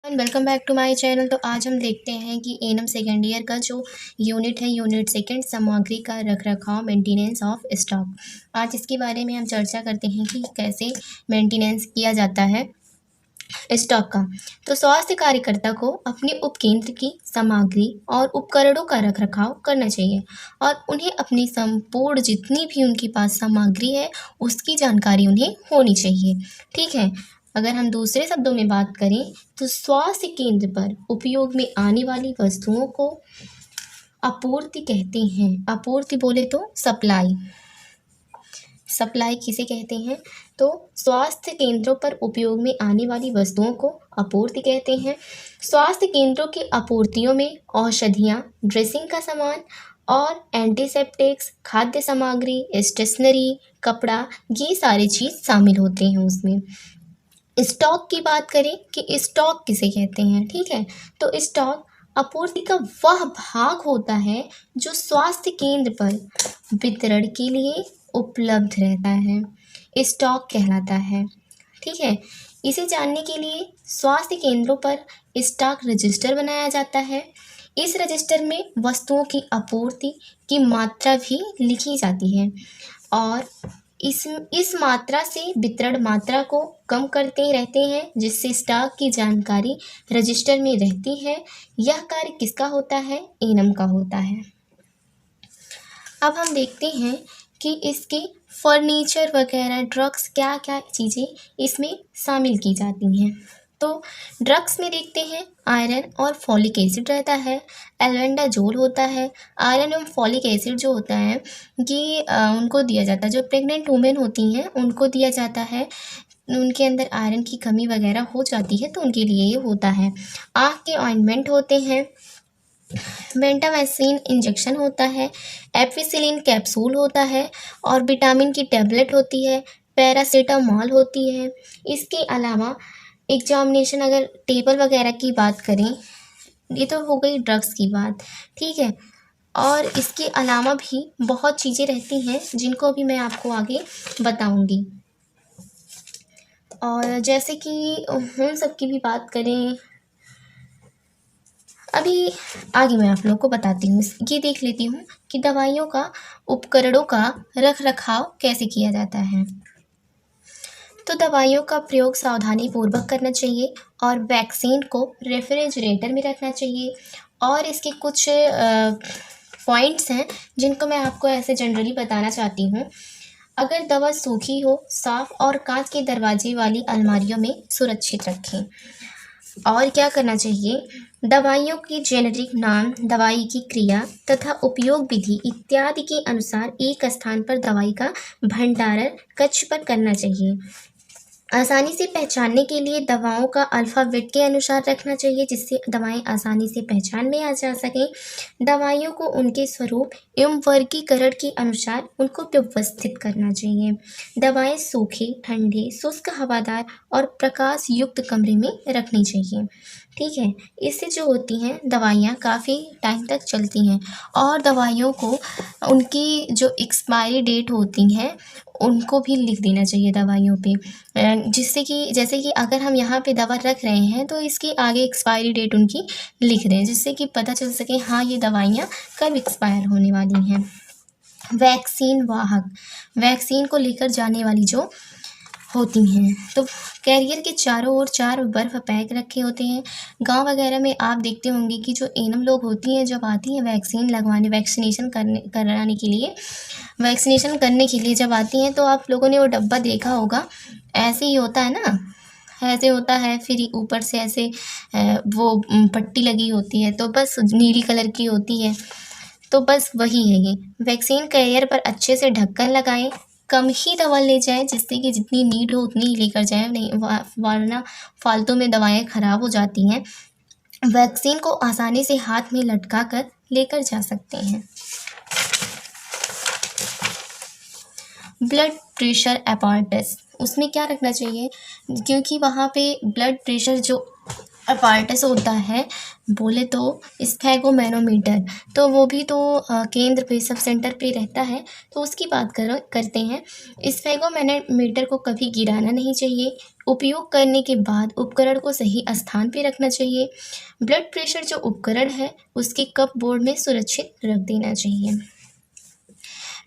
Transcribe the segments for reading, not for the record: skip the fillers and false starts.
Welcome back to my channel. तो आज हम देखते हैं कि एनएम सेकेंड ईयर का जो यूनिट है, यूनिट सेकंड, सामग्री का रखरखाव, मेंटेनेंस ऑफ स्टॉक। आज इसके बारे में हम चर्चा करते हैं कि कैसे मेंटेनेंस किया जाता है स्टॉक का। तो स्वास्थ्य कार्यकर्ता को अपने उपकेंद्र की सामग्री और उपकरणों का रखरखाव करना चाहिए और उन्हें अपनी संपूर्ण जितनी भी उनके पास सामग्री है उसकी जानकारी उन्हें होनी चाहिए। ठीक है। अगर हम दूसरे शब्दों में बात करें तो स्वास्थ्य केंद्र पर उपयोग में आने वाली वस्तुओं को आपूर्ति कहते हैं। आपूर्ति बोले तो सप्लाई। सप्लाई किसे कहते हैं? तो स्वास्थ्य केंद्रों पर उपयोग में आने वाली वस्तुओं को आपूर्ति कहते हैं। स्वास्थ्य केंद्रों की आपूर्तियों में औषधियाँ, ड्रेसिंग का सामान और एंटीसेप्टिक्स, खाद्य सामग्री, स्टेशनरी, कपड़ा, ये सारी चीज़ शामिल होते हैं उसमें। स्टॉक की बात करें कि स्टॉक किसे कहते हैं। ठीक है। तो स्टॉक आपूर्ति का वह भाग होता है जो स्वास्थ्य केंद्र पर वितरण के लिए उपलब्ध रहता है, स्टॉक कहलाता है। ठीक है। इसे जानने के लिए स्वास्थ्य केंद्रों पर स्टॉक रजिस्टर बनाया जाता है। इस रजिस्टर में वस्तुओं की आपूर्ति की मात्रा भी लिखी जाती है और इस मात्रा से वितरण मात्रा को कम करते रहते हैं, जिससे स्टॉक की जानकारी रजिस्टर में रहती है। यह कार्य किसका होता है? एनएम का होता है। अब हम देखते हैं कि इसके फर्नीचर वगैरह, ड्रग्स, क्या क्या चीज़ें इसमें शामिल की जाती हैं। तो ड्रग्स में देखते हैं आयरन और फॉलिक एसिड रहता है, एल्बेंडाजोल होता है। आयरन एवं फॉलिक एसिड जो होता है ये उनको दिया जाता है, जो प्रेग्नेंट वुमेन होती हैं उनको दिया जाता है। उनके अंदर आयरन की कमी वगैरह हो जाती है तो उनके लिए ये होता है। आँख के ऑइंटमेंट होते हैं, बेंटामैसिन इंजेक्शन होता है, एपिसिलिन कैप्सूल होता है और विटामिन की टैबलेट होती है, पैरासीटामॉल होती है। इसके अलावा एग्जामिनेशन, अगर टेबल वगैरह की बात करें, ये तो हो गई ड्रग्स की बात। ठीक है। और इसके अलावा भी बहुत चीज़ें रहती हैं जिनको भी मैं आपको आगे बताऊंगी। और जैसे कि उन सब की भी बात करें, अभी आगे मैं आप लोगों को बताती हूँ। ये देख लेती हूँ कि दवाइयों का, उपकरणों का रख रखाव कैसे किया जाता है। तो दवाइयों का प्रयोग सावधानी पूर्वक करना चाहिए और वैक्सीन को रेफ्रिजरेटर में रखना चाहिए। और इसके कुछ पॉइंट्स हैं जिनको मैं आपको ऐसे जनरली बताना चाहती हूँ। अगर दवा सूखी हो, साफ और कांच के दरवाजे वाली अलमारियों में सुरक्षित रखें। और क्या करना चाहिए? दवाइयों की जेनेरिक नाम, दवाई की क्रिया तथा उपयोग विधि इत्यादि के अनुसार एक स्थान पर दवाई का भंडारण कक्ष पर करना चाहिए। आसानी से पहचानने के लिए दवाओं का अल्फ़ाबेट के अनुसार रखना चाहिए, जिससे दवाएं आसानी से पहचान में आ जा सकें। दवाइयों को उनके स्वरूप एवं वर्गीकरण के अनुसार उनको व्यवस्थित करना चाहिए। दवाएं सूखे, ठंडे, शुष्क, हवादार और प्रकाश युक्त कमरे में रखनी चाहिए। ठीक है। इससे जो होती हैं दवाइयाँ काफ़ी टाइम तक चलती हैं और दवाइयों को उनकी जो एक्सपायरी डेट होती हैं उनको भी लिख देना चाहिए दवाइयों पे, जिससे कि जैसे कि अगर हम यहाँ पे दवा रख रहे हैं तो इसकी आगे एक्सपायरी डेट उनकी लिख दें, जिससे कि पता चल सके हाँ ये दवाइयाँ कब एक्सपायर होने वाली हैं। वैक्सीन वाहक, वैक्सीन को लेकर जाने वाली जो होती हैं, तो कैरियर के चारों ओर 4 बर्फ़ पैक रखे होते हैं। गांव वगैरह में आप देखते होंगे कि जो एनएम लोग होती हैं जब आती हैं वैक्सीन लगवाने, वैक्सीनेशन करने के लिए जब आती हैं तो आप लोगों ने वो डब्बा देखा होगा, ऐसे ही होता है ना, ऐसे होता है, फिर ऊपर से ऐसे वो पट्टी लगी होती है, तो बस नीली कलर की होती है, तो बस वही है ये। वैक्सीन कैरियर पर अच्छे से ढक्कन लगाएं, कम ही दवा ले जाएं, जिससे कि जितनी नीड हो उतनी ही लेकर जाएं, नहीं वरना फालतू में दवाएं ख़राब हो जाती हैं। वैक्सीन को आसानी से हाथ में लटका कर लेकर जा सकते हैं। ब्लड प्रेशर अपैरेटस, उसमें क्या रखना चाहिए? क्योंकि वहाँ पे ब्लड प्रेशर जो अपार्टस होता है बोले तो स्फेगोमैनोमीटर, तो वो भी तो केंद्र पे सब सेंटर पे रहता है, तो उसकी बात करते हैं। स्फेगोमैनोमीटर को कभी गिराना नहीं चाहिए। उपयोग करने के बाद उपकरण को सही स्थान पे रखना चाहिए। ब्लड प्रेशर जो उपकरण है उसके कप बोर्ड में सुरक्षित रख देना चाहिए।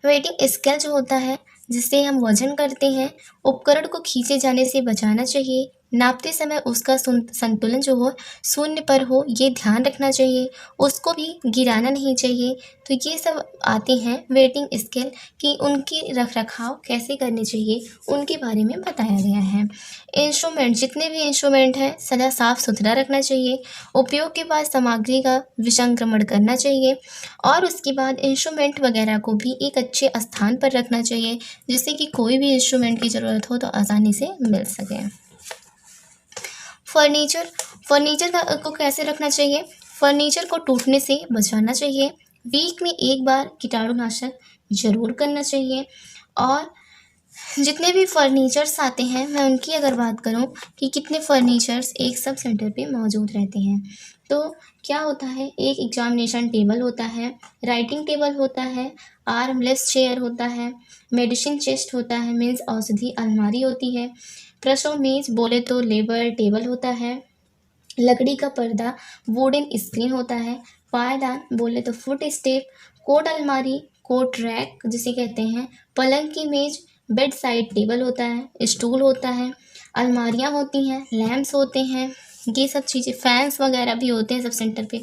वेटिंग स्केल जो होता है जिससे हम वजन करते हैं, उपकरण को खींचे जाने से बचाना चाहिए। नापते समय उसका संतुलन जो हो शून्य पर हो ये ध्यान रखना चाहिए, उसको भी गिराना नहीं चाहिए। तो ये सब आते हैं वेटिंग स्केल कि उनकी रख रखाव कैसे करनी चाहिए उनके बारे में बताया गया है। इंस्ट्रूमेंट, जितने भी इंस्ट्रूमेंट हैं सदा साफ सुथरा रखना चाहिए। उपयोग के बाद सामग्री का विसंक्रमण करना चाहिए और उसके बाद इंस्ट्रूमेंट वगैरह को भी एक अच्छे स्थान पर रखना चाहिए जिससे कि कोई भी इंस्ट्रूमेंट की ज़रूरत हो तो आसानी से मिल सके। फर्नीचर को कैसे रखना चाहिए? फर्नीचर को टूटने से बचाना चाहिए। वीक में एक बार कीटाणुनाशक जरूर करना चाहिए। और जितने भी फर्नीचर्स आते हैं मैं उनकी अगर बात करूं कि कितने फर्नीचर्स एक सब सेंटर पे मौजूद रहते हैं, तो क्या होता है, एक एग्जामिनेशन टेबल होता है, राइटिंग टेबल होता है, आर्मलेस चेयर होता है, मेडिसिन चेस्ट होता है, मीन्स औषधि अलमारी होती है, प्रसव मेज बोले तो लेबर टेबल होता है, लकड़ी का पर्दा वुडन स्क्रीन होता है, पायदान बोले तो फुट स्टेप, कोट अलमारी कोट रैक जिसे कहते हैं, पलंग की मेज बेड साइड टेबल होता है, स्टूल होता है, अलमारियाँ होती हैं, लैंप्स होते हैं, ये सब चीज़ें, फैंस वगैरह भी होते हैं सब सेंटर पे,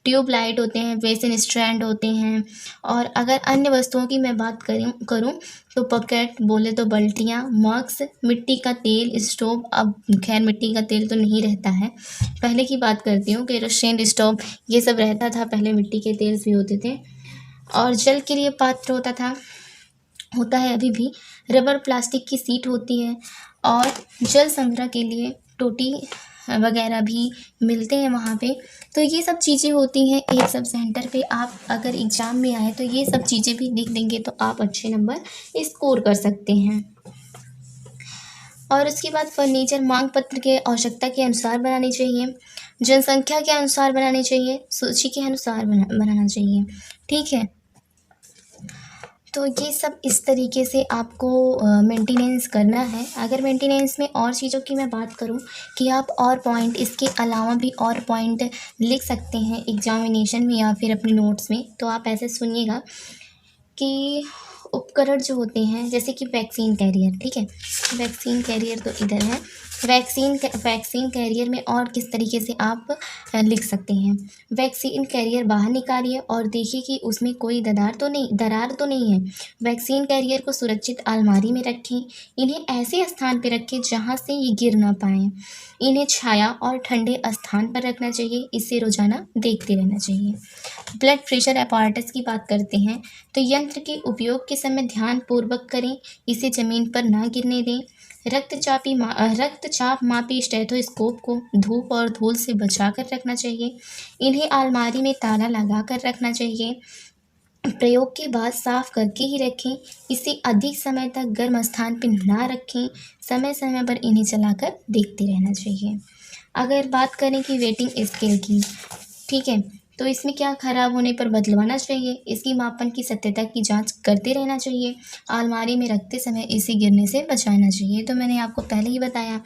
ट्यूब लाइट होते हैं, बेसिन स्टैंड होते हैं। और अगर अन्य वस्तुओं की मैं बात करूँ तो बकेट बोले तो बल्टियाँ, मग्स, मिट्टी का तेल, स्टोव, अब खैर मिट्टी का तेल तो नहीं रहता है, पहले की बात करती हूँ, केरोसिन स्टोव ये सब रहता था, पहले मिट्टी के तेल भी होते थे। और जल के लिए पात्र होता है अभी भी, रबर प्लास्टिक की सीट होती है और जल संग्रह के लिए टोटी वगैरह भी मिलते हैं वहाँ पे। तो ये सब चीज़ें होती हैं एक सब सेंटर पे। आप अगर एग्ज़ाम में आए तो ये सब चीज़ें भी लिख देंगे तो आप अच्छे नंबर स्कोर कर सकते हैं। और उसके बाद फर्नीचर मांग पत्र के आवश्यकता के अनुसार बनानी चाहिए, जनसंख्या के अनुसार बनानी चाहिए, सूची के अनुसार बनाना चाहिए। ठीक है, तो ये सब इस तरीके से आपको मेंटेनेंस करना है। अगर मेंटेनेंस में और चीज़ों की मैं बात करूं कि आप और पॉइंट इसके अलावा भी और पॉइंट लिख सकते हैं एग्जामिनेशन में या फिर अपने नोट्स में, तो आप ऐसे सुनिएगा कि उपकरण जो होते हैं जैसे कि वैक्सीन कैरियर, ठीक है, वैक्सीन कैरियर तो इधर है, वैक्सीन कैरियर में और किस तरीके से आप लिख सकते हैं। वैक्सीन कैरियर बाहर निकालिए और देखिए कि उसमें कोई दरार तो नहीं है। वैक्सीन कैरियर को सुरक्षित अलमारी में रखें। इन्हें ऐसे स्थान पर रखें जहाँ से ये गिर ना पाएँ। इन्हें छाया और ठंडे स्थान पर रखना चाहिए, इसे रोजाना देखते रहना चाहिए। ब्लड प्रेशर अपैरेटस की बात करते हैं तो यंत्र के उपयोग के समय ध्यान पूर्वक करें, इसे जमीन पर ना गिरने दें। रक्तचाप मापी स्टेथोस्कोप को धूप और धूल से बचा कर रखना चाहिए। इन्हें अलमारी में ताला लगा कर रखना चाहिए। प्रयोग के बाद साफ करके ही रखें। इसे अधिक समय तक गर्म स्थान पर ना रखें। समय समय पर इन्हें चलाकर देखते रहना चाहिए। अगर बात करें कि वेटिंग स्केल की, ठीक है, तो इसमें क्या खराब होने पर बदलवाना चाहिए, इसकी मापन की सत्यता की जांच करते रहना चाहिए। अलमारी में रखते समय इसे गिरने से बचाना चाहिए, तो मैंने आपको पहले ही बताया।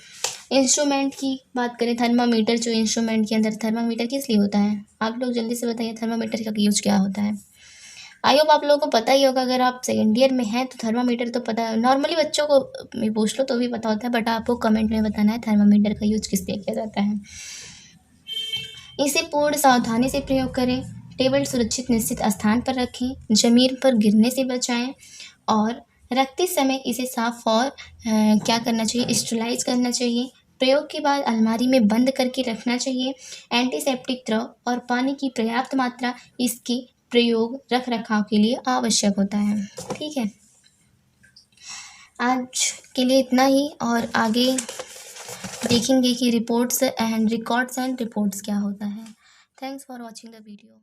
इंस्ट्रूमेंट की बात करें, थर्मामीटर, जो इंस्ट्रूमेंट के अंदर थर्मामीटर किस लिए होता है, आप लोग जल्दी से बताइए थर्मामीटर का यूज क्या होता है। आई होप आप लोगों को पता ही होगा, अगर आप सेकेंड ईयर में हैं तो थर्मामीटर तो पता है, नॉर्मली बच्चों को मैं पूछ लो तो भी पता होता है, बट आपको कमेंट में बताना है थर्मामीटर का यूज किस लिए किया जाता है। इसे पूर्ण सावधानी से प्रयोग करें। टेबल सुरक्षित निश्चित स्थान पर रखें, जमीन पर गिरने से बचाएं और रखते समय इसे साफ और क्या करना चाहिए, स्टेरिलाइज करना चाहिए। प्रयोग के बाद अलमारी में बंद करके रखना चाहिए। एंटीसेप्टिक द्रव और पानी की पर्याप्त मात्रा इसके प्रयोग रख रखाव के लिए आवश्यक होता है। ठीक है, आज के लिए इतना ही, और आगे देखेंगे कि रिकॉर्ड्स एंड रिपोर्ट्स क्या होता है। Thanks for watching the video.